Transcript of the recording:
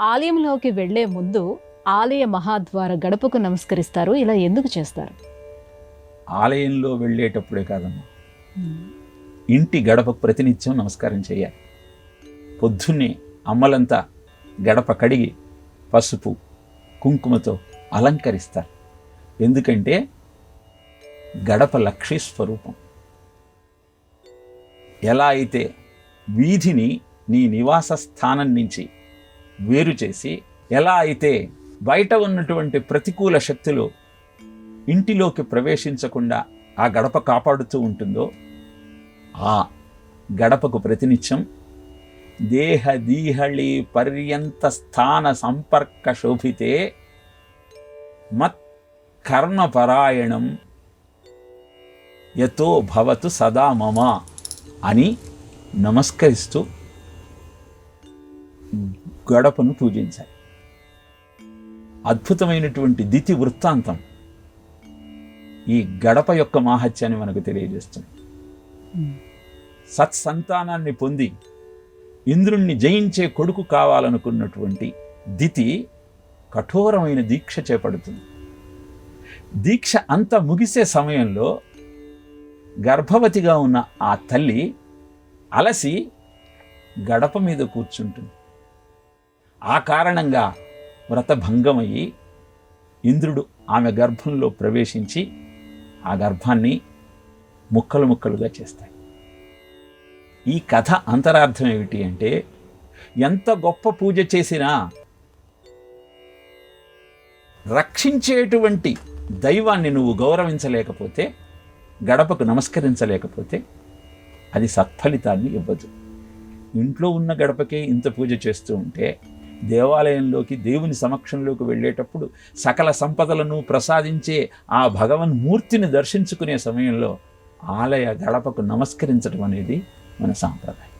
ఆలయంలోకి వెళ్లే ముందు ఆలయ మహాద్వార గడపకు నమస్కరిస్తారు. ఇలా ఎందుకు చేస్తారు? ఆలయంలో వెళ్ళేటప్పుడే కాదమ్మా, ఇంటి గడపకు ప్రతినిత్యం నమస్కారం చేయాలి. పొద్దున్నే అమ్మలంతా గడప కడిగి పసుపు కుంకుమతో అలంకరిస్తారు. ఎందుకంటే గడప లక్ష్మీ స్వరూపం. ఎలా అయితే వీధిని నీ నివాస స్థానం నుంచి వేరు చేసి, ఎలా అయితే బయట ఉన్నటువంటి ప్రతికూల శక్తులు ఇంటిలోకి ప్రవేశించకుండా ఆ గడప కాపాడుతూ ఉంటుందో, ఆ గడపకు ప్రతినిత్యం దేహదీహళి పర్యంత స్థాన సంపర్క శోభితే మత్ కర్మపరాయణం యతో భవతు సదా మమ అని నమస్కరిస్తూ గడపను పూజించాలి. అద్భుతమైనటువంటి దితి వృత్తాంతం ఈ గడప యొక్క మాహత్యాన్ని మనకు తెలియజేస్తుంది. సత్సంతానాన్ని పొంది ఇంద్రుణ్ణి జయించే కొడుకు కావాలనుకున్నటువంటి దితి కఠోరమైన దీక్ష చేపడుతుంది. దీక్ష అంతా ముగిసే సమయంలో గర్భవతిగా ఉన్న ఆ తల్లి అలసి గడప మీద కూర్చుంటుంది. ఆ కారణంగా వ్రతభంగమయ్యి ఇంద్రుడు ఆమె గర్భంలో ప్రవేశించి ఆ గర్భాన్ని ముక్కలు ముక్కలుగా చేస్తాయి. ఈ కథ అంతరార్థం ఏమిటి అంటే, ఎంత గొప్ప పూజ చేసినా రక్షించేటువంటి దైవాన్ని నువ్వు గౌరవించలేకపోతే, గడపకు నమస్కరించలేకపోతే అది సత్ఫలితాన్ని ఇవ్వదు. ఇంట్లో ఉన్న గడపకే ఇంత పూజ చేస్తూ ఉంటే, దేవాలయంలోకి దేవుని సమక్షంలోకి వెళ్ళేటప్పుడు సకల సంపదలను ప్రసాదించే ఆ భగవన్మూర్తిని దర్శించుకునే సమయంలో ఆలయ గడపకు నమస్కరించడం అనేది మన సాంప్రదాయం.